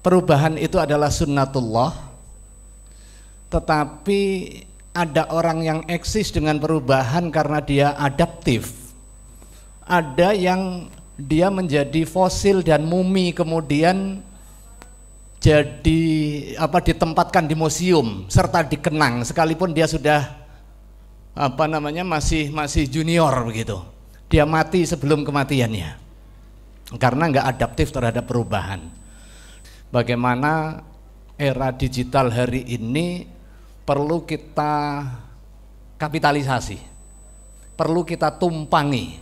Perubahan itu adalah sunnatullah, tetapi ada orang yang eksis dengan perubahan karena dia adaptif. Ada yang dia menjadi fosil dan mumi kemudian jadi ditempatkan di museum serta dikenang sekalipun dia sudah masih junior begitu. Dia mati sebelum kematiannya karena nggak adaptif terhadap perubahan. Bagaimana era digital hari ini perlu kita kapitalisasi, perlu kita tumpangi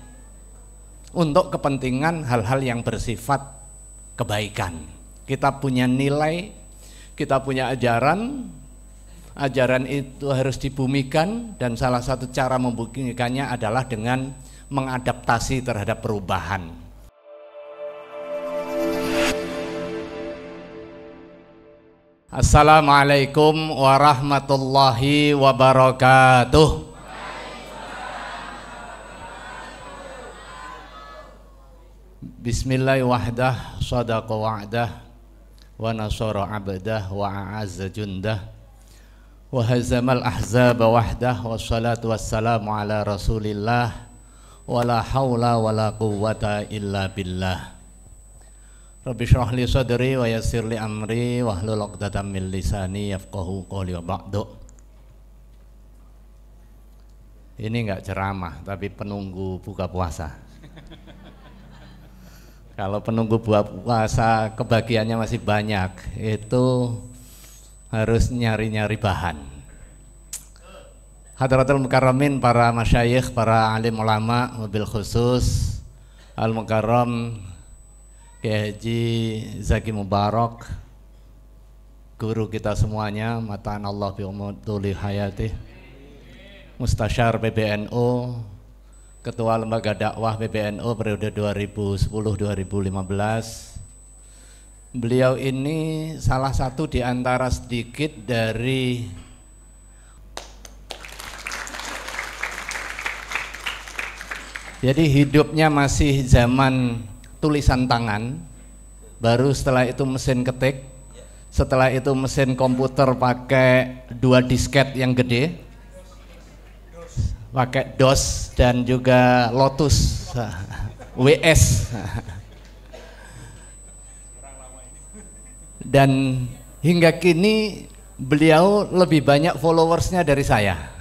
untuk kepentingan hal-hal yang bersifat kebaikan. Kita punya nilai, kita punya ajaran itu harus dibumikan, dan salah satu cara membumikannya adalah dengan mengadaptasi terhadap perubahan. Assalamualaikum warahmatullahi wabarakatuh. Bismillahirrahmanirrahim. Shadaqa wa'dah wa nasara 'abdah wa a'azza jundah wa hazamal ahzaba wahdah, wassalatu wassalamu ala rasulillah wa la hawla wa la quwwata illa billah. Rabbi shrah li sadri wa yassir li amri wahlul 'uqdatam min lisani yafqahu qawli wa ba'du. Ini enggak ceramah tapi penunggu buka puasa. Kalau penunggu buka puasa kebagiannya masih banyak, itu harus nyari-nyari bahan. Hadratul Mukarramin, para masyayikh, para alim ulama, mobil khusus Al-Mukarram Kiai Haji Zaki Mubarak, guru kita semuanya, mataan Allah bi umuduli hayatih, Mustasyar PBNU, Ketua Lembaga Dakwah PBNU periode 2010-2015. Beliau ini salah satu di antara sedikit dari jadi hidupnya masih zaman tulisan tangan, baru setelah itu mesin ketik, setelah itu mesin komputer pakai 2 disket yang gede, pakai DOS dan juga Lotus WS. Dan hingga kini beliau lebih banyak followersnya dari saya.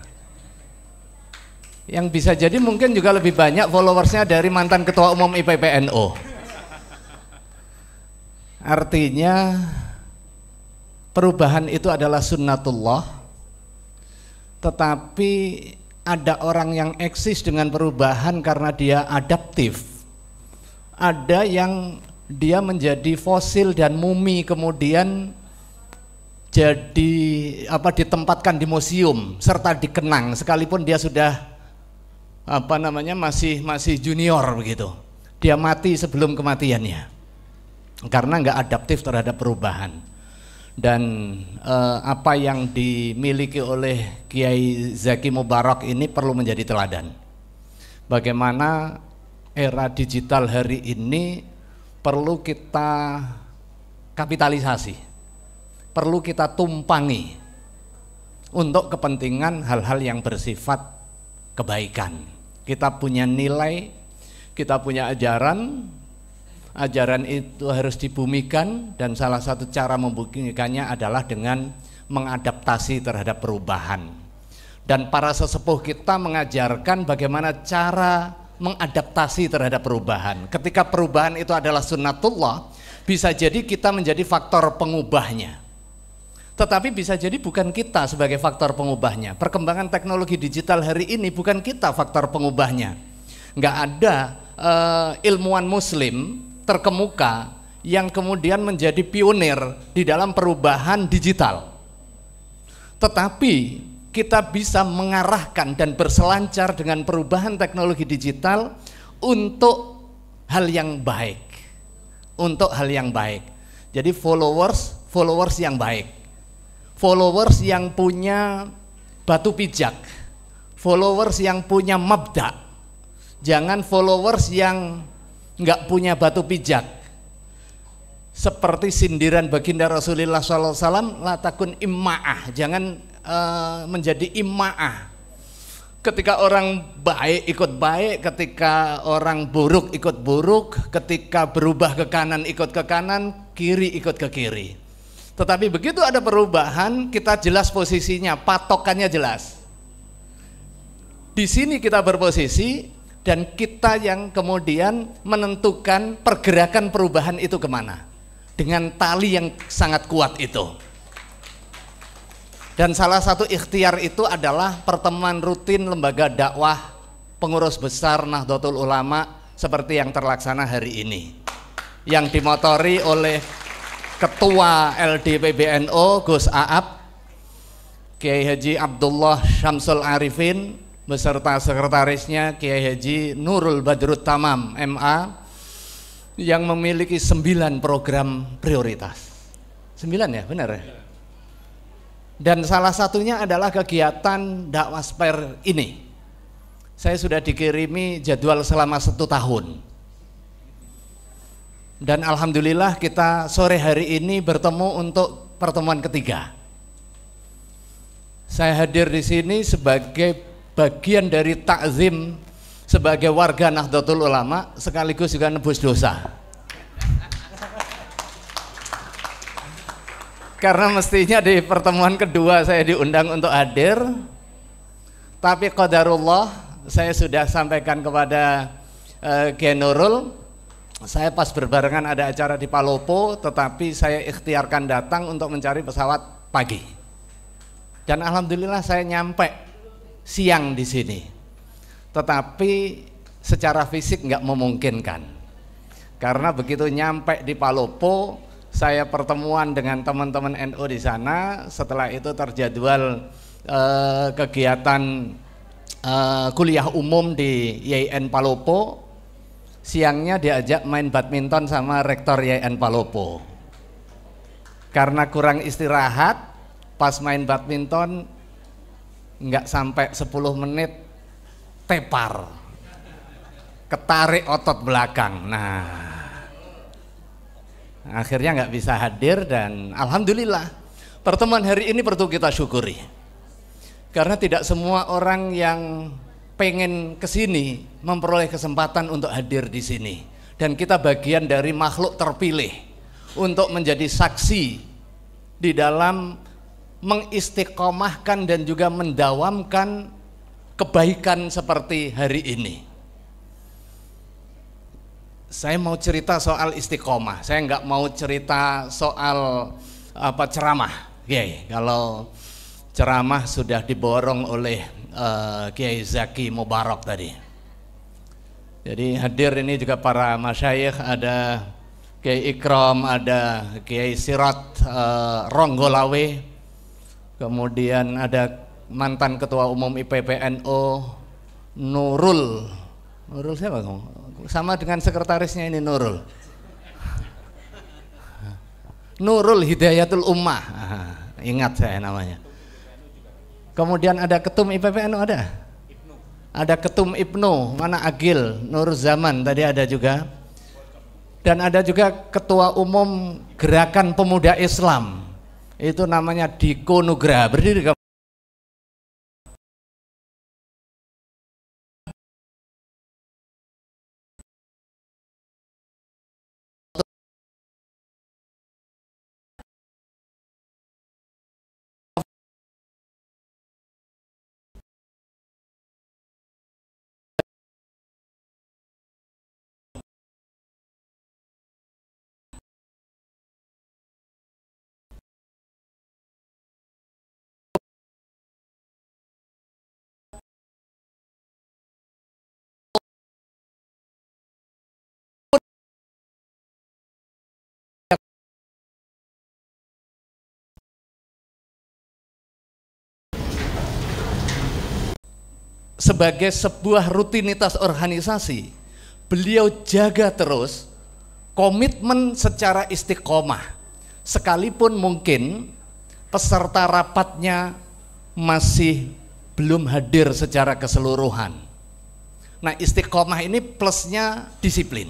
Yang bisa jadi mungkin juga lebih banyak followersnya dari mantan ketua umum IPPNU. Artinya perubahan itu adalah sunnatullah, tetapi ada orang yang eksis dengan perubahan karena dia adaptif. Ada yang dia menjadi fosil dan mumi kemudian jadi ditempatkan di museum serta dikenang sekalipun dia sudah masih junior begitu. Dia mati sebelum kematiannya karena nggak adaptif terhadap perubahan. Dan apa yang dimiliki oleh Kiai Zaki Mubarak ini perlu menjadi teladan. Bagaimana era digital hari ini perlu kita kapitalisasi, perlu kita tumpangi untuk kepentingan hal-hal yang bersifat kebaikan. Kita punya nilai, kita punya ajaran itu harus dibumikan, dan salah satu cara membumikannya adalah dengan mengadaptasi terhadap perubahan. Dan para sesepuh kita mengajarkan bagaimana cara mengadaptasi terhadap perubahan. Ketika perubahan itu adalah sunnatullah, bisa jadi kita menjadi faktor pengubahnya, tetapi bisa jadi bukan kita sebagai faktor pengubahnya. Perkembangan teknologi digital hari ini bukan kita faktor pengubahnya. Nggak ada ilmuwan muslim terkemuka yang kemudian menjadi pionir di dalam perubahan digital, tetapi kita bisa mengarahkan dan berselancar dengan perubahan teknologi digital untuk hal yang baik, Jadi followers yang baik, followers yang punya batu pijak, followers yang punya mabda. Jangan followers yang nggak punya batu pijak. seperti sindiran baginda Rasulullah SAW, la takun imma'ah, jangan menjadi imma'ah. Ketika orang baik ikut baik, ketika orang buruk ikut buruk, ketika berubah ke kanan ikut ke kanan, kiri ikut ke kiri. Tetapi begitu ada perubahan, kita jelas posisinya, patokannya jelas. Di sini kita berposisi dan kita yang kemudian menentukan pergerakan perubahan itu kemana, dengan tali yang sangat kuat itu. Dan salah satu ikhtiar itu adalah pertemuan rutin lembaga dakwah pengurus besar Nahdlatul Ulama seperti yang terlaksana hari ini, yang dimotori oleh Ketua LDPBNO Gus Aap, Kiai Haji Abdullah Syamsul Arifin beserta sekretarisnya Kiai Haji Nurul Badrut Tamam MA, yang memiliki 9 program prioritas. 9 ya, benar ya? Dan salah satunya adalah kegiatan dakwah spare ini. Saya sudah dikirimi jadwal selama 1 tahun. Dan alhamdulillah kita sore hari ini bertemu untuk pertemuan ketiga. Saya hadir di sini sebagai bagian dari takzim sebagai warga Nahdlatul Ulama, sekaligus juga nebus dosa. Karena mestinya di pertemuan kedua saya diundang untuk hadir, tapi qadarullah saya sudah sampaikan kepada Kiai Nurul, saya pas berbarengan ada acara di Palopo, tetapi saya ikhtiarkan datang untuk mencari pesawat pagi. Dan alhamdulillah saya nyampe siang di sini, tetapi secara fisik nggak memungkinkan. Karena begitu nyampe di Palopo, saya pertemuan dengan teman-teman NU di sana. Setelah itu terjadwal kegiatan kuliah umum di YIN Palopo. Siangnya diajak main badminton sama rektor YIN Palopo. Karena kurang istirahat, pas main badminton nggak sampai 10 menit tepar, ketarik otot belakang. Nah, akhirnya nggak bisa hadir. Dan alhamdulillah pertemuan hari ini perlu kita syukuri, karena tidak semua orang yang pengen kesini memperoleh kesempatan untuk hadir di sini. Dan kita bagian dari makhluk terpilih untuk menjadi saksi di dalam mengistiqomahkan dan juga mendawamkan kebaikan seperti hari ini. Saya mau cerita soal istiqomah, saya nggak mau cerita soal ceramah. Kalau ceramah sudah diborong oleh Kiai Zaki Mubarak tadi. Jadi hadir ini juga para masyayikh, ada Kiai Ikram, ada Kiai Sirat Ronggolawe, kemudian ada mantan Ketua Umum IPPNU Nurul siapa kamu? Sama dengan sekretarisnya ini Nurul Hidayatul Ummah, ingat saya namanya. Kemudian ada Ketum IPPNU, ada Ketum Ibnu, mana Agil Nur Zaman tadi ada juga. Dan ada juga Ketua Umum Gerakan Pemuda Islam, itu namanya Diko Nugraha, berdiri ke sebagai sebuah rutinitas organisasi. Beliau jaga terus komitmen secara istiqomah, sekalipun mungkin peserta rapatnya masih belum hadir secara keseluruhan. Nah, istiqomah ini plusnya disiplin.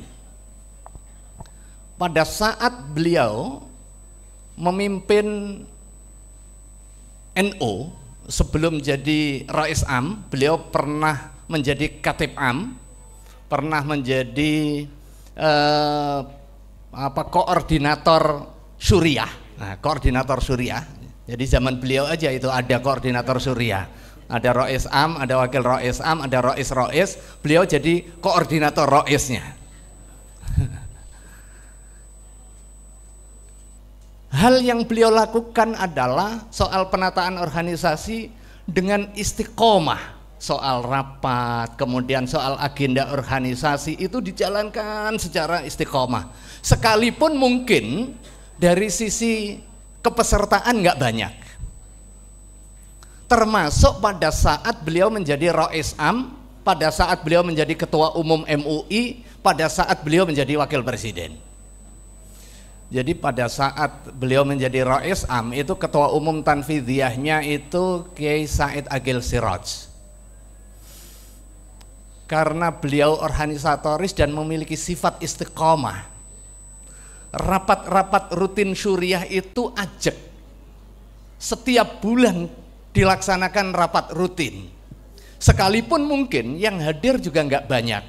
pada saat beliau memimpin NU sebelum jadi Rais Am, beliau pernah menjadi Khatib Am, pernah menjadi koordinator Suriah. Nah, koordinator Suriah. Jadi zaman beliau aja itu ada koordinator Suriah. Ada Rais Am, ada Wakil Rais Am, ada Rais. Beliau jadi koordinator Raisnya. Hal yang beliau lakukan adalah soal penataan organisasi dengan istiqomah. Soal rapat, kemudian soal agenda organisasi itu dijalankan secara istiqomah. Sekalipun mungkin dari sisi kepesertaan nggak banyak. Termasuk pada saat beliau menjadi Rais Am, pada saat beliau menjadi Ketua Umum MUI, pada saat beliau menjadi Wakil Presiden. Jadi pada saat beliau menjadi Rais Am itu Ketua Umum Tanfidiyahnya itu Kiai Said Agil Siraj. Karena beliau organisatoris dan memiliki sifat istiqomah, rapat-rapat rutin Suriah itu ajak. Setiap bulan dilaksanakan rapat rutin. Sekalipun mungkin yang hadir juga nggak banyak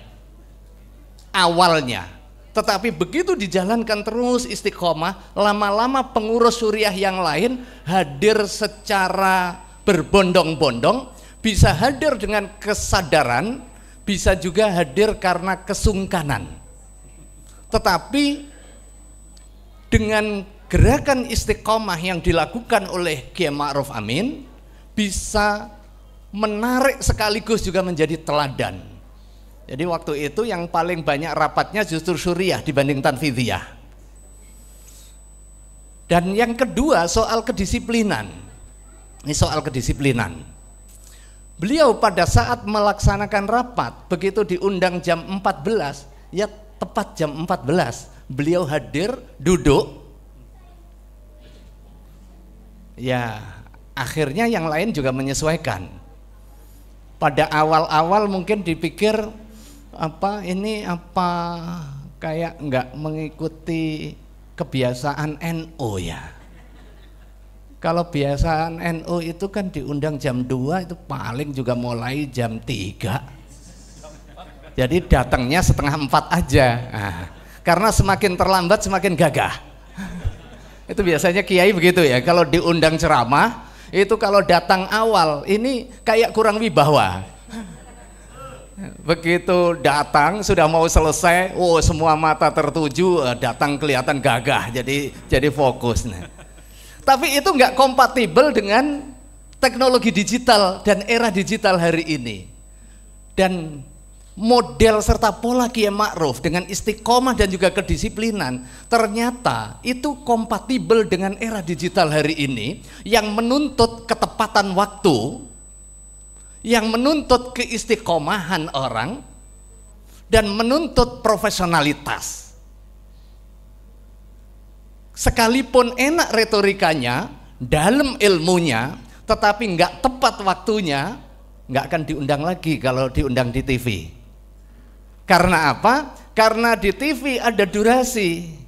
awalnya. Tetapi begitu dijalankan terus istiqomah, lama-lama pengurus Suriah yang lain hadir secara berbondong-bondong, bisa hadir dengan kesadaran, bisa juga hadir karena kesungkanan. Tetapi dengan gerakan istiqomah yang dilakukan oleh Kiai Ma'ruf Amin bisa menarik sekaligus juga menjadi teladan. Jadi waktu itu yang paling banyak rapatnya justru Suriah dibanding Tanfidiyah. Dan yang kedua soal kedisiplinan. Ini soal kedisiplinan. Beliau pada saat melaksanakan rapat, begitu diundang jam 14, ya tepat jam 14, beliau hadir, duduk. Ya, akhirnya yang lain juga menyesuaikan. Pada awal-awal mungkin dipikir ini kayak nggak mengikuti kebiasaan NU ya. Kalau biasaan NU itu kan diundang jam 2, itu paling juga mulai jam 3. Jadi datangnya setengah 4 aja. Nah, karena semakin terlambat semakin gagah. Itu biasanya kiai begitu ya. Kalau diundang ceramah itu kalau datang awal ini kayak kurang wibawa. Begitu datang sudah mau selesai, semua mata tertuju, datang kelihatan gagah, jadi fokus. Tapi itu nggak kompatibel dengan teknologi digital dan era digital hari ini. Dan model serta pola Kiai Ma'ruf dengan istiqomah dan juga kedisiplinan ternyata itu kompatibel dengan era digital hari ini yang menuntut ketepatan waktu, yang menuntut keistiqomahan orang dan menuntut profesionalitas. Sekalipun enak retorikanya, dalam ilmunya, tetapi nggak tepat waktunya, nggak akan diundang lagi kalau diundang di TV. Karena apa? Karena di TV ada durasi.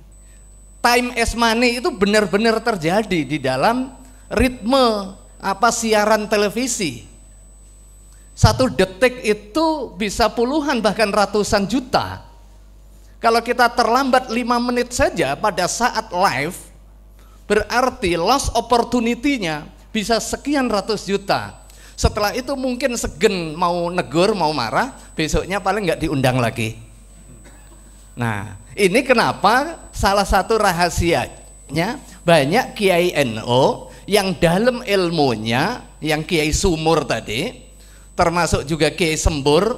Time as money itu benar-benar terjadi di dalam ritme siaran televisi. 1 detik itu bisa puluhan bahkan ratusan juta. Kalau kita terlambat 5 menit saja pada saat live, berarti loss opportunity-nya bisa sekian ratus juta. Setelah itu mungkin segen mau negur, mau marah, besoknya paling nggak diundang lagi. Nah, ini kenapa salah satu rahasianya banyak kiai NU yang dalam ilmunya, yang kiai sumur tadi, termasuk juga kiai sembur,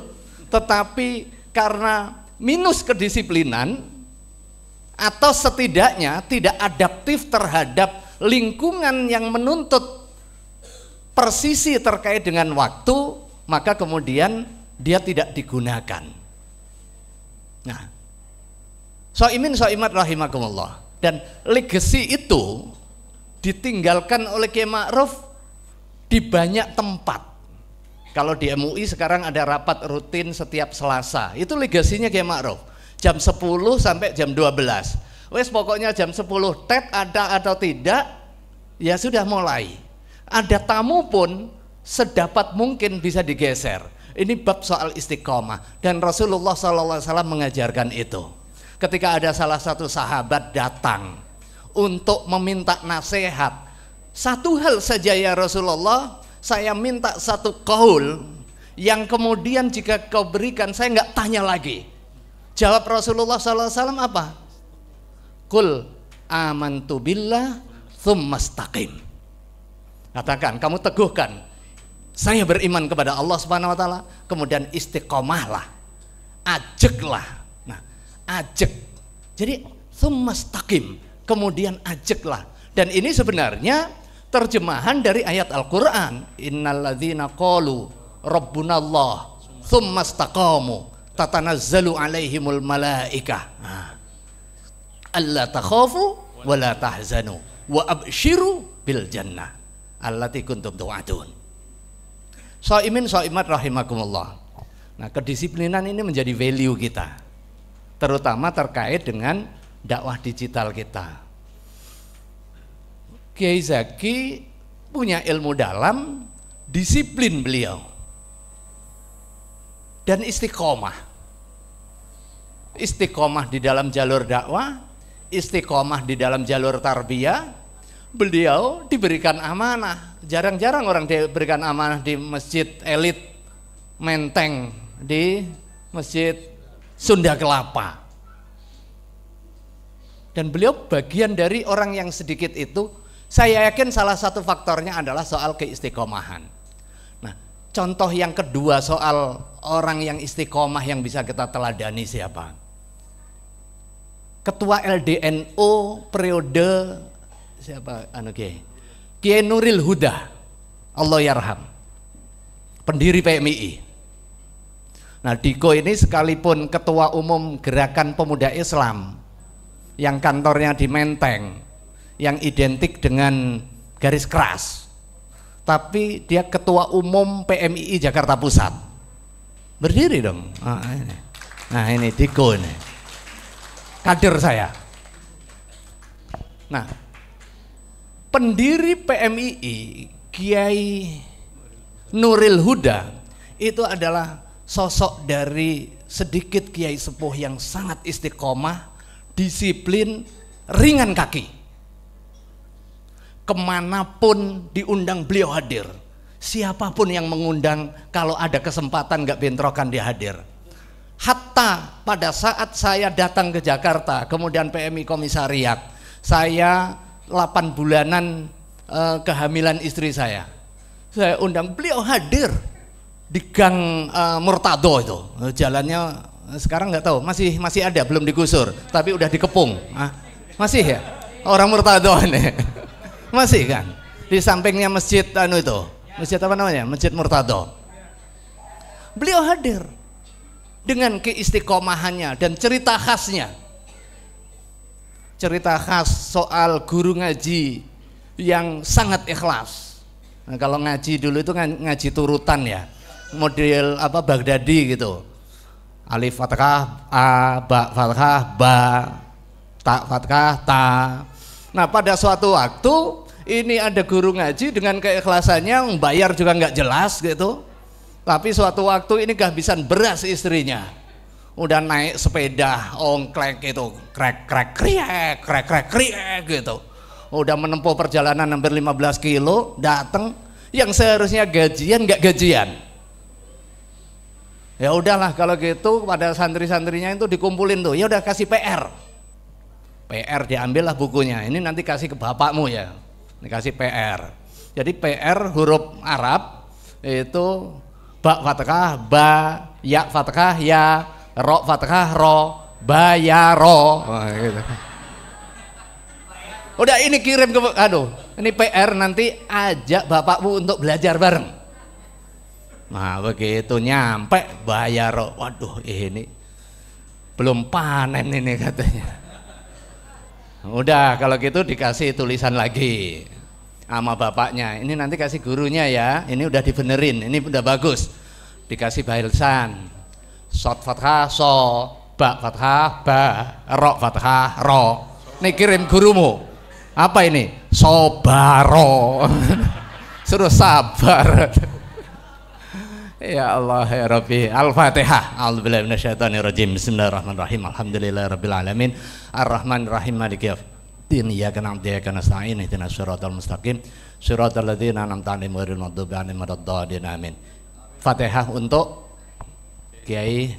tetapi karena minus kedisiplinan atau setidaknya tidak adaptif terhadap lingkungan yang menuntut persisi terkait dengan waktu, maka kemudian dia tidak digunakan. Nah, Soimin Soimat rahimakumullah, dan legacy itu ditinggalkan oleh Kiai Ma'ruf di banyak tempat. Kalau di MUI sekarang ada rapat rutin setiap Selasa, itu legasinya Kiai Ma'ruf jam 10 sampai jam 12. Wes pokoknya jam 10 tet ada atau tidak, ya sudah mulai. Ada tamu pun sedapat mungkin bisa digeser. Ini bab soal istiqomah dan Rasulullah SAW mengajarkan itu. Ketika ada salah satu sahabat datang untuk meminta nasihat, satu hal saja ya Rasulullah, saya minta satu qaul yang kemudian jika kau berikan saya nggak tanya lagi. Jawab Rasulullah SAW apa? Qul amantu billah tsumma istaqim. Katakan, kamu teguhkan, saya beriman kepada Allah Subhanahu wa taala, kemudian istiqomahlah. Ajeklah. Nah, ajek. Jadi tsumma istaqim, kemudian ajeklah. Dan ini sebenarnya terjemahan dari ayat Al-Qur'an, innalladzina qalu rabbunallah tsumma istaqamu tatanazzalu alaihimul malaikah. Alla takhafu wa la tahzanu wa abshiru bil jannah allati kuntum tu'adun. Shaimin shaimat rahimakumullah. Nah, kedisiplinan ini menjadi value kita, terutama terkait dengan dakwah digital kita. Kiai Zaki punya ilmu dalam, disiplin beliau, dan istiqomah. Istiqomah di dalam jalur dakwah, istiqomah di dalam jalur tarbiyah. Beliau diberikan amanah. Jarang-jarang orang diberikan amanah di masjid elit Menteng, di masjid Sunda Kelapa. Dan beliau bagian dari orang yang sedikit itu. Saya yakin salah satu faktornya adalah soal keistiqomahan. Nah, contoh yang kedua soal orang yang istiqomah yang bisa kita teladani siapa? Ketua LDNO periode siapa? Kiai Nuril Huda, Allah yarham, pendiri PMII. Nah, Diko ini sekalipun ketua umum Gerakan Pemuda Islam yang kantornya di Menteng, yang identik dengan garis keras, tapi dia ketua umum PMII Jakarta Pusat. Berdiri dong. Nah, ini Diko ini, kader saya. Nah, pendiri PMII Kiai Nuril Huda itu adalah sosok dari sedikit kiai sepuh yang sangat istiqomah, disiplin, ringan kaki. Kemanapun diundang beliau hadir. Siapapun yang mengundang, kalau ada kesempatan nggak bentrokan dia hadir. Hatta pada saat saya datang ke Jakarta, kemudian PMI Komisariat, saya 8 bulanan kehamilan istri saya undang, beliau hadir di Gang Murtado itu. Jalannya sekarang nggak tahu, masih ada, belum digusur, tapi udah dikepung. Masih ya orang Murtado ini. Masih kan di sampingnya masjid itu, masjid apa namanya, Masjid Murtado. Beliau hadir dengan keistiqomahannya dan cerita khasnya, cerita khas soal guru ngaji yang sangat ikhlas. Nah, kalau ngaji dulu itu ngaji turutan ya, model apa Baghdadi gitu, alif fathah a, ba fathah ba, ta fathah ta. Nah, pada suatu waktu ini ada guru ngaji dengan keikhlasannya, bayar juga nggak jelas gitu. Tapi suatu waktu ini kehabisan beras istrinya. Udah naik sepeda ongklek itu, krek kriek gitu. Udah menempuh perjalanan hampir 15 kilo, datang yang seharusnya gajian nggak gajian. Ya udahlah kalau gitu, pada santri-santrinya itu dikumpulin tuh, ya udah kasih PR diambil lah bukunya, ini nanti kasih ke bapakmu ya, dikasih PR. Jadi PR huruf Arab itu ba fathah ba, ya fathah ya, ro fathah ro, ba ya ro. Gitu. Udah ini kirim ke, ini PR, nanti ajak bapakmu untuk belajar bareng. Nah begitu nyampe bayar, waduh ini belum panen ini katanya. Udah kalau gitu dikasih tulisan lagi sama bapaknya, ini nanti kasih gurunya ya, ini udah dibenerin, ini udah bagus. Dikasih bailsan, sod fathah so, ba fathah ba, ro fathah ro. Nih kirim gurumu. Apa ini? Sobaro. Suruh sabar. Ya Allah ya Rabbi. Al-Fatihah. A'udzubillahi minasyaitonirrajim. Bismillahirrahmanirrahim. Alhamdulillahirabbil alamin. Arrahmanirrahim. Maliki yaumiddin. Iyyaka na'budu wa iyyaka nasta'in. Ihdinas siratal mustaqim. Siratal ladzina an'amta 'alaihim ghairil maghdubi 'alaihim waladdallin. Amin. Fatihah untuk Kiai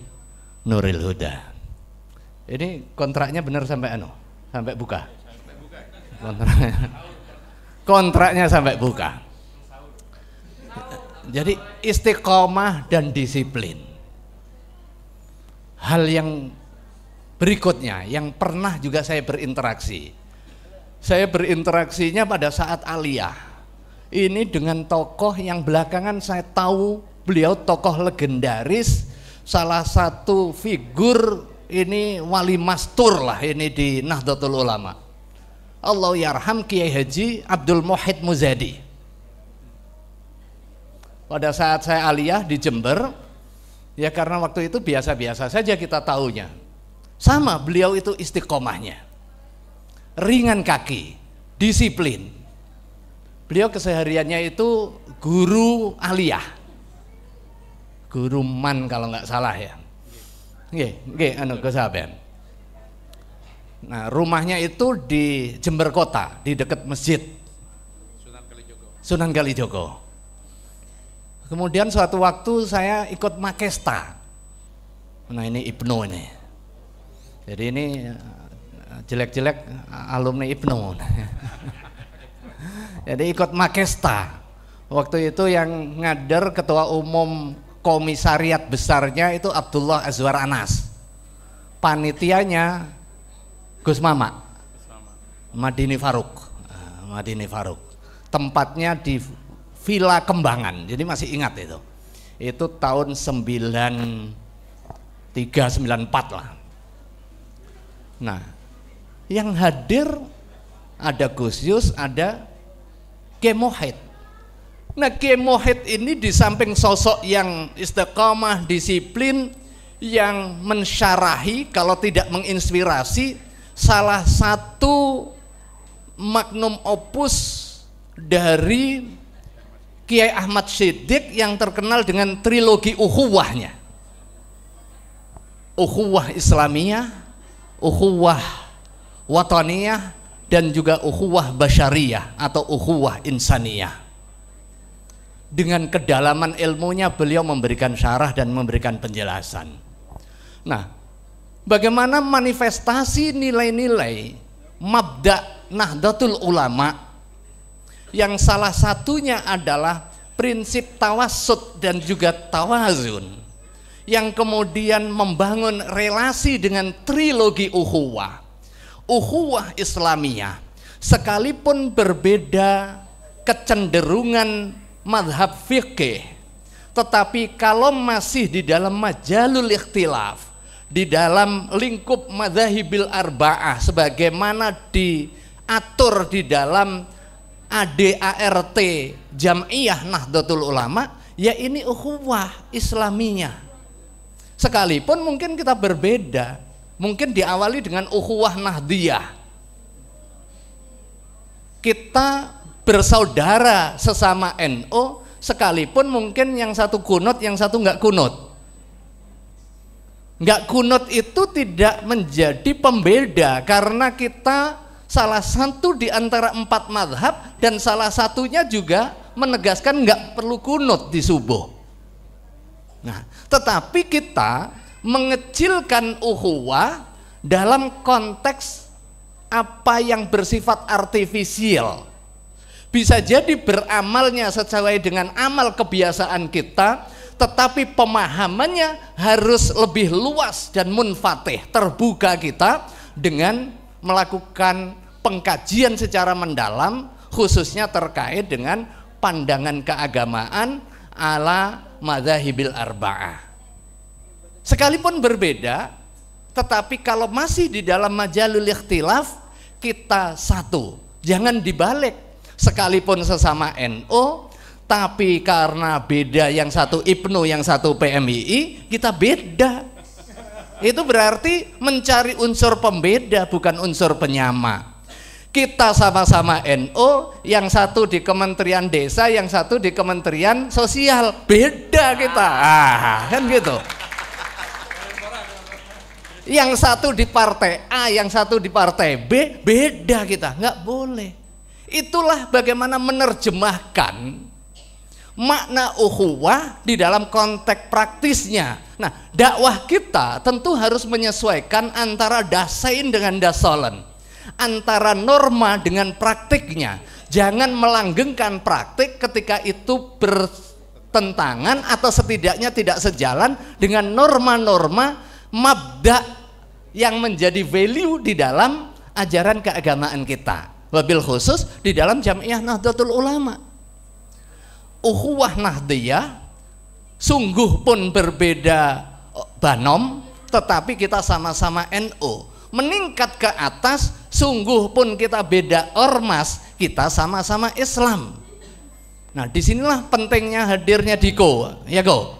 Nuril Huda. Ini kontraknya benar sampai sampai buka. Kontraknya sampai buka. Jadi istiqomah dan disiplin. Hal yang berikutnya yang pernah juga saya berinteraksi. Saya berinteraksinya pada saat aliyah. Ini dengan tokoh yang belakangan saya tahu beliau tokoh legendaris, salah satu figur ini wali mastur lah ini di Nahdlatul Ulama. Allah yarham Kiai Haji Abdul Muhid Muzadi. Pada saat saya aliyah di Jember, ya karena waktu itu biasa-biasa saja kita tahunya. Sama beliau itu istiqomahnya, ringan kaki, disiplin. Beliau kesehariannya itu guru aliyah, guru man kalau nggak salah ya. Kesaben. Nah rumahnya itu di Jember Kota, di dekat masjid Sunan Kalijogo. Kemudian suatu waktu saya ikut Makesta. Nah ini Ibnu ini. Jadi ini jelek-jelek alumni Ibnu. Jadi ikut Makesta. Waktu itu yang ngader ketua umum komisariat besarnya itu Abdullah Azwar Anas. Panitianya Gus Mama. Madini Faruk. Madini Faruk. Tempatnya di Villa Kembangan, jadi masih ingat itu tahun 93-94 lah. Nah yang hadir ada Gus Yus, ada Kiai Muhid. Nah Kiai Muhid ini di samping sosok yang istiqamah, disiplin, yang mensyarahi kalau tidak menginspirasi, salah satu magnum opus dari Kiai Ahmad Siddiq yang terkenal dengan trilogi ukhuwahnya, ukhuwah Islamiyah, ukhuwah Wataniyah, dan juga ukhuwah Basyariyah atau ukhuwah Insaniyah. Dengan kedalaman ilmunya beliau memberikan syarah dan memberikan penjelasan. Nah, bagaimana manifestasi nilai-nilai mabda Nahdlatul Ulama yang salah satunya adalah prinsip tawassut dan juga tawazun, yang kemudian membangun relasi dengan trilogi ukhuwah. Ukhuwah Islamiyah sekalipun berbeda kecenderungan madhab fikih, tetapi kalau masih di dalam majalul ikhtilaf, di dalam lingkup madhahibil arba'ah sebagaimana diatur di dalam ADART Jam'iyah Nahdlatul Ulama, ya ini ukhuwah Islamiyah. Sekalipun mungkin kita berbeda, mungkin diawali dengan ukhuwah Nahdiyah, kita bersaudara sesama NU, sekalipun mungkin yang satu kunut, yang satu nggak kunut. Nggak kunut itu tidak menjadi pembeda, karena kita salah satu di antara 4 madhab, dan salah satunya juga menegaskan nggak perlu kunut di subuh. Nah, tetapi kita mengecilkan ukhuwah dalam konteks apa yang bersifat artifisial. Bisa jadi beramalnya sesuai dengan amal kebiasaan kita, tetapi pemahamannya harus lebih luas dan munfatih, terbuka kita dengan melakukan pengkajian secara mendalam, khususnya terkait dengan pandangan keagamaan ala madzahibil arba'ah. Sekalipun berbeda, tetapi kalau masih di dalam majalul ikhtilaf, kita satu, jangan dibalik. Sekalipun sesama NU, tapi karena beda, yang satu IPNU, yang satu PMII, kita beda. Itu berarti mencari unsur pembeda, bukan unsur penyama. Kita sama-sama NU, yang satu di Kementerian Desa, yang satu di Kementerian Sosial, beda kita. Kan gitu. Yang satu di partai A, yang satu di partai B, beda kita, nggak boleh. Itulah bagaimana menerjemahkan makna ukhuwah di dalam konteks praktisnya. Nah, dakwah kita tentu harus menyesuaikan antara dasain dengan dasolen, antara norma dengan praktiknya. Jangan melanggengkan praktik ketika itu bertentangan atau setidaknya tidak sejalan dengan norma-norma mabda yang menjadi value di dalam ajaran keagamaan kita. Wabil khusus di dalam Jamiah Nahdlatul Ulama. Ukhuwah Nahdliyah sungguh pun berbeda banom, tetapi kita sama-sama NU. Meningkat ke atas, sungguh pun kita beda ormas, kita sama-sama Islam. Nah, disinilah pentingnya hadirnya Diko, ya Go.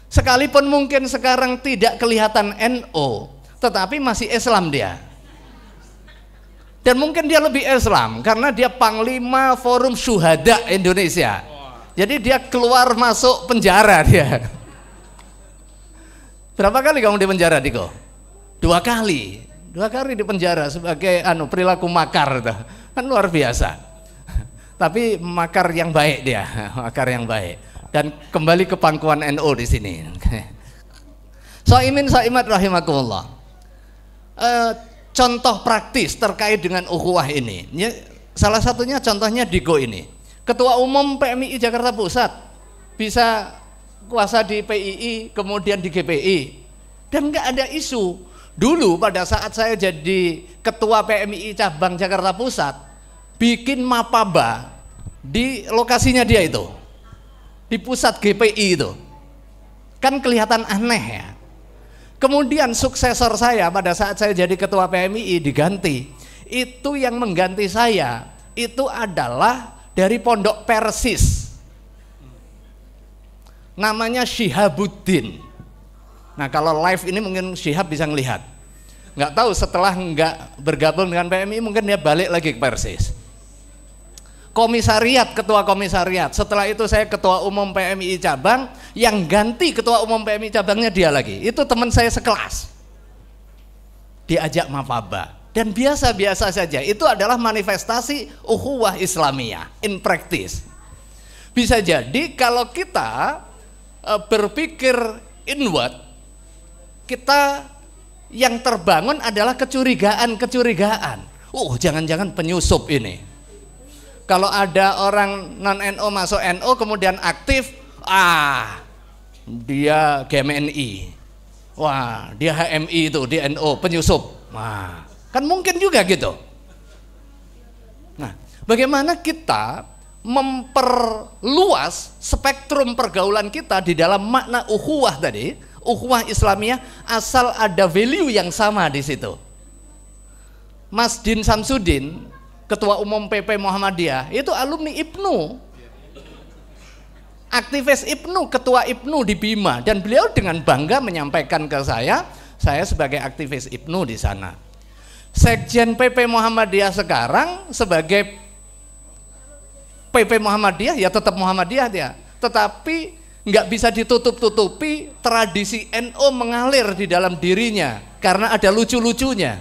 Sekalipun mungkin sekarang tidak kelihatan NU, tetapi masih Islam dia. Dan mungkin dia lebih Islam karena dia Panglima Forum Syuhada Indonesia. Jadi dia keluar masuk penjara dia. Berapa kali kamu di penjara, Diko? 2 kali. 2 kali di penjara sebagai perilaku makar itu. Kan luar biasa. Tapi makar yang baik dia, makar yang baik. Dan kembali ke pangkuan NU di sini. Soimin Soimat rahimakumullah. Contoh praktis terkait dengan ukhuwah ini. Ya, salah satunya contohnya Diko ini. Ketua Umum PMI Jakarta Pusat bisa kuasa di PII, kemudian di GPI, dan nggak ada isu. Dulu pada saat saya jadi Ketua PMI Cabang Jakarta Pusat, bikin mapaba di lokasinya dia itu, di pusat GPI itu, kan kelihatan aneh ya. Kemudian suksesor saya pada saat saya jadi Ketua PMI diganti. Itu yang mengganti saya itu adalah dari Pondok Persis, namanya Syihabuddin. Nah, kalau live ini mungkin Syihab bisa ngelihat. Nggak tahu setelah nggak bergabung dengan PMI mungkin dia balik lagi ke Persis. Komisariat, ketua komisariat. Setelah itu saya ketua umum PMI cabang, yang ganti ketua umum PMI cabangnya dia lagi. Itu teman saya sekelas. Diajak mafaba dan biasa-biasa saja. Itu adalah manifestasi ukhuwah Islamiyah in practice. Bisa jadi kalau kita berpikir inward, kita yang terbangun adalah kecurigaan. Jangan-jangan penyusup ini. Kalau ada orang non-NU masuk NU kemudian aktif, dia GMNI, wah dia HMI itu di NU penyusup, kan mungkin juga gitu. Nah, bagaimana kita memperluas spektrum pergaulan kita di dalam makna ukhuwah tadi, ukhuwah Islamiyah, asal ada value yang sama di situ. Mas Din Samsudin, Ketua Umum PP Muhammadiyah, itu alumni IPNU, aktivis IPNU, ketua IPNU di Bima, dan beliau dengan bangga menyampaikan ke saya sebagai aktivis IPNU di sana. Sekjen PP Muhammadiyah sekarang sebagai PP Muhammadiyah ya tetap Muhammadiyah dia, tetapi nggak bisa ditutup-tutupi tradisi NU mengalir di dalam dirinya karena ada lucu-lucunya.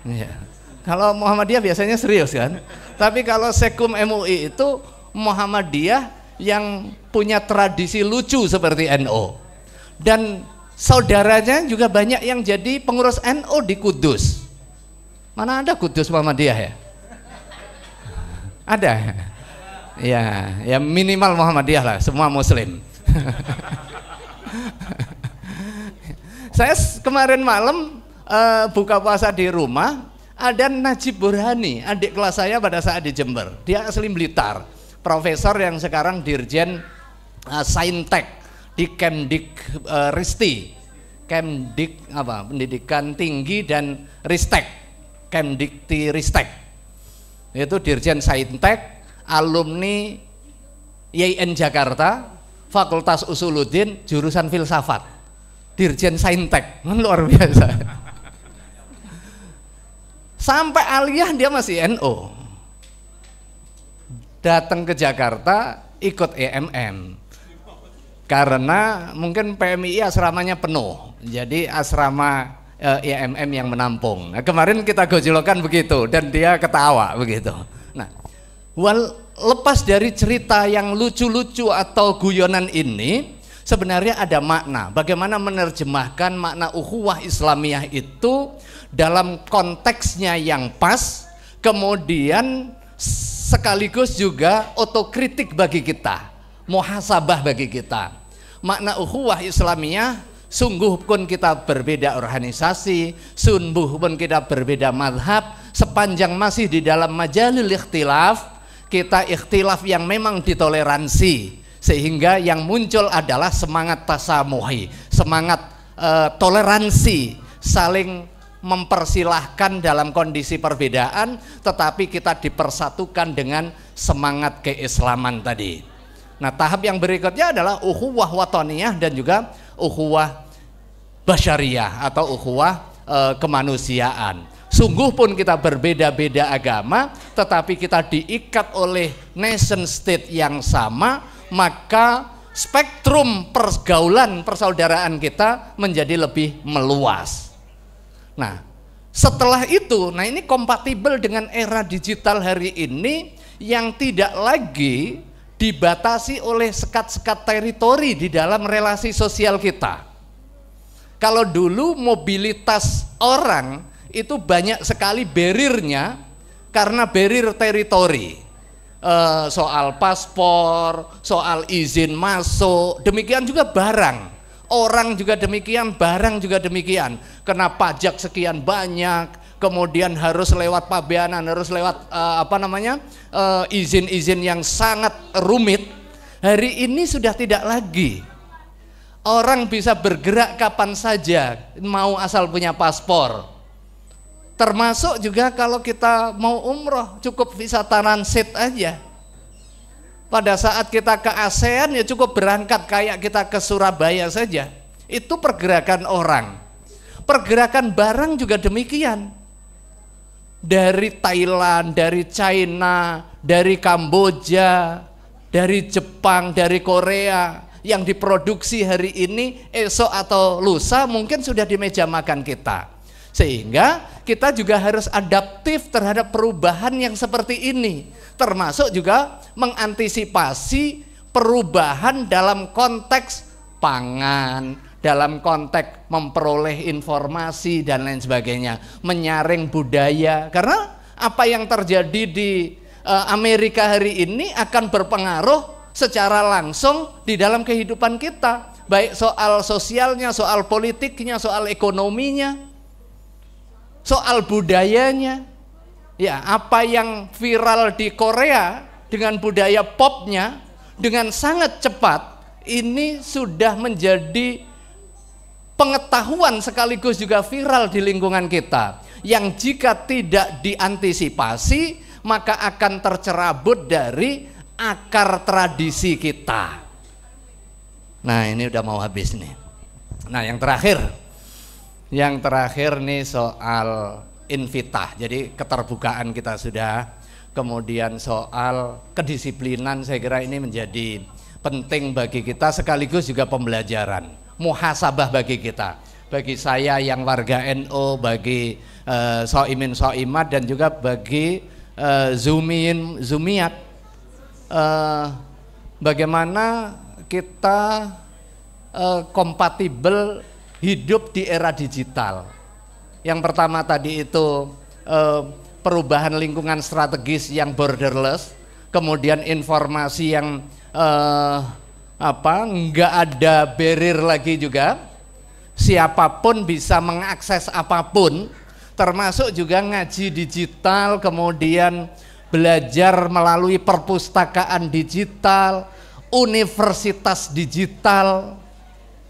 Ya. Kalau Muhammadiyah biasanya serius kan, tapi kalau Sekum MUI itu Muhammadiyah yang punya tradisi lucu seperti NU, dan saudaranya juga banyak yang jadi pengurus NU di Kudus. Mana ada Kudus Muhammadiyah ya? Ada ya minimal Muhammadiyah lah, semua Muslim. Saya kemarin malam buka puasa di rumah. Ada Najib Burhani, adik kelas saya pada saat di Jember. Dia asli Blitar, profesor yang sekarang dirjen Saintek di Kemdik Risti, Kemdik Pendidikan Tinggi dan Ristek, Kemdikti Ristek. Itu dirjen Saintek, alumni YIN Jakarta, Fakultas Usuluddin, jurusan filsafat. Dirjen Saintek, luar biasa. Sampai aliyah dia masih NU. Datang ke Jakarta ikut EMM. Karena mungkin PMI asramanya penuh. Jadi asrama EMM yang menampung. Nah, kemarin kita gojolokan begitu dan dia ketawa begitu. Nah, lepas dari cerita yang lucu-lucu atau guyonan ini, sebenarnya ada makna. Bagaimana menerjemahkan makna ukhuwah Islamiyah itu dalam konteksnya yang pas, kemudian sekaligus juga otokritik bagi kita, muhasabah bagi kita. Makna ukhuwah Islamiyah, sungguh pun kita berbeda organisasi, sungguh pun kita berbeda madhab, sepanjang masih di dalam majalil ikhtilaf, kita ikhtilaf yang memang ditoleransi, sehingga yang muncul adalah semangat tasamuhi, semangat toleransi, saling mempersilahkan dalam kondisi perbedaan, tetapi kita dipersatukan dengan semangat keislaman tadi. Nah, tahap yang berikutnya adalah ukhuwah wataniyah dan juga ukhuwah basyariyah atau ukhuwah kemanusiaan. Sungguh pun kita berbeda-beda agama, tetapi kita diikat oleh nation state yang sama, maka spektrum pergaulan persaudaraan kita menjadi lebih meluas. Nah, setelah itu, nah ini kompatibel dengan era digital hari ini yang tidak lagi dibatasi oleh sekat-sekat teritori di dalam relasi sosial kita. Kalau dulu mobilitas orang itu banyak sekali barriernya karena barrier teritori, soal paspor, soal izin masuk, demikian juga barang. Orang juga demikian, barang juga demikian. Kena pajak sekian banyak, kemudian harus lewat pabeanan, harus lewat izin-izin yang sangat rumit. Hari ini sudah tidak lagi. Orang bisa bergerak kapan saja, mau asal punya paspor. Termasuk juga kalau kita mau umroh, cukup visa transit aja. Pada saat kita ke ASEAN ya cukup berangkat kayak kita ke Surabaya saja. Itu pergerakan orang. Pergerakan barang juga demikian. Dari Thailand, dari China, dari Kamboja, dari Jepang, dari Korea, yang diproduksi hari ini, esok atau lusa mungkin sudah di meja makan kita. Sehingga kita juga harus adaptif terhadap perubahan yang seperti ini, termasuk juga mengantisipasi perubahan dalam konteks pangan, dalam konteks memperoleh informasi dan lain sebagainya, menyaring budaya. Karena apa yang terjadi di Amerika hari ini akan berpengaruh secara langsung di dalam kehidupan kita, baik soal sosialnya, soal politiknya, soal ekonominya, soal budayanya. Ya, apa yang viral di Korea dengan budaya popnya dengan sangat cepat ini sudah menjadi pengetahuan sekaligus juga viral di lingkungan kita, yang jika tidak diantisipasi maka akan tercerabut dari akar tradisi kita. Nah, ini udah mau habis nih. Nah, yang terakhir nih soal infitah. Jadi keterbukaan kita sudah, kemudian soal kedisiplinan saya kira ini menjadi penting bagi kita, sekaligus juga pembelajaran, muhasabah bagi kita, bagi saya yang warga NU, bagi soimin soimat, dan juga bagi zumin zumiat, bagaimana kita kompatibel hidup di era digital. Yang pertama tadi itu perubahan lingkungan strategis yang borderless, kemudian informasi yang nggak ada barrier lagi juga, siapapun bisa mengakses apapun, termasuk juga ngaji digital, kemudian belajar melalui perpustakaan digital, universitas digital.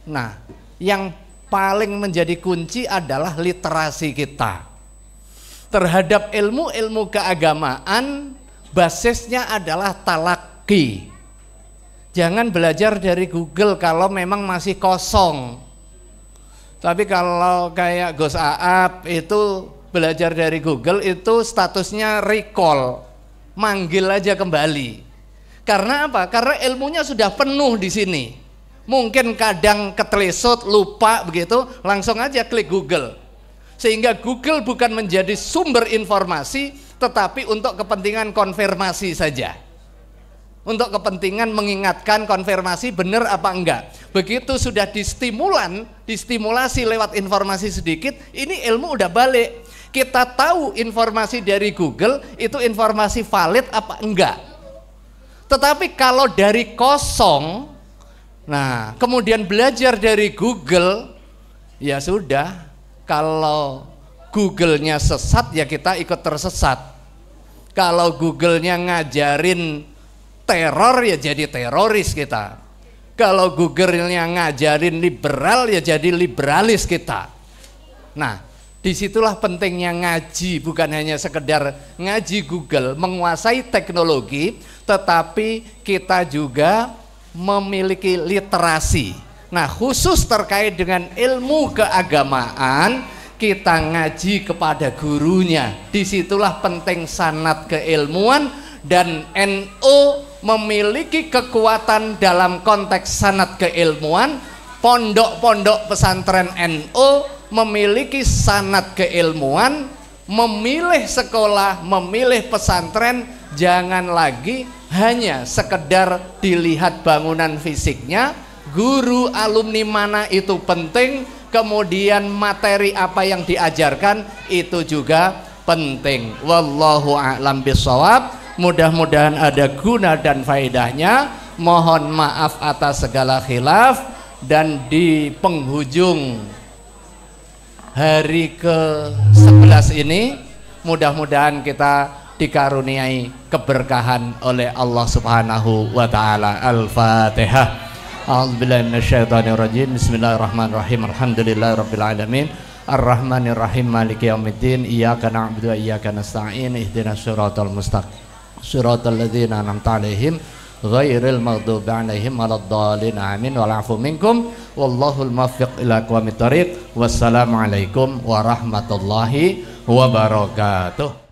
Nah, yang paling menjadi kunci adalah literasi kita terhadap ilmu-ilmu keagamaan. Basisnya adalah talaki. Jangan belajar dari Google kalau memang masih kosong. Tapi kalau kayak Gus Aap itu belajar dari Google itu statusnya recall, manggil aja kembali. Karena apa? Karena ilmunya sudah penuh di sini. Mungkin kadang ketelesut, lupa begitu, langsung aja klik Google. Sehingga Google bukan menjadi sumber informasi, tetapi untuk kepentingan konfirmasi saja. Untuk kepentingan mengingatkan, konfirmasi benar apa enggak. Begitu sudah distimulasi lewat informasi sedikit, ini ilmu udah balik. Kita tahu informasi dari Google itu informasi valid apa enggak. Tetapi kalau dari kosong, nah kemudian belajar dari Google, ya sudah, kalau Google-nya sesat ya kita ikut tersesat. Kalau Google-nya ngajarin teror ya jadi teroris kita. Kalau Google-nya ngajarin liberal ya jadi liberalis kita. Nah, disitulah pentingnya ngaji, bukan hanya sekedar ngaji Google, menguasai teknologi, tetapi kita juga memiliki literasi. Nah, khusus terkait dengan ilmu keagamaan, kita ngaji kepada gurunya. Disitulah penting sanad keilmuan, dan NU memiliki kekuatan dalam konteks sanad keilmuan. Pondok-pondok pesantren NU memiliki sanad keilmuan. Memilih sekolah, memilih pesantren, jangan lagi hanya sekedar dilihat bangunan fisiknya, guru alumni mana itu penting, kemudian materi apa yang diajarkan itu juga penting. Wallahu a'lam bishawab. Mudah-mudahan ada guna dan faedahnya. Mohon maaf atas segala khilaf, dan di penghujung hari ke-11 ini mudah-mudahan kita dikaruniai keberkahan oleh Allah Subhanahu wa taala. Al-Fatihah. A'udzubillahi minasyaitonirrajim. Bismillahirrahmanirrahim. Alhamdulillahirabbil alamin. Ar-Rahmanirrahim. Maliki yaumiddin. Iyyaka na'budu wa iyyaka nasta'in. Ihdinas siratal mustaqim. Siratal ladzina an'amta 'alaihim ghairil maghdubi 'alaihim waladdallin. Amin. Wal 'afu minkum wallahul muwaffiq ila aqwamit thoriq. Wassalamualaikum warahmatullahi wabarakatuh.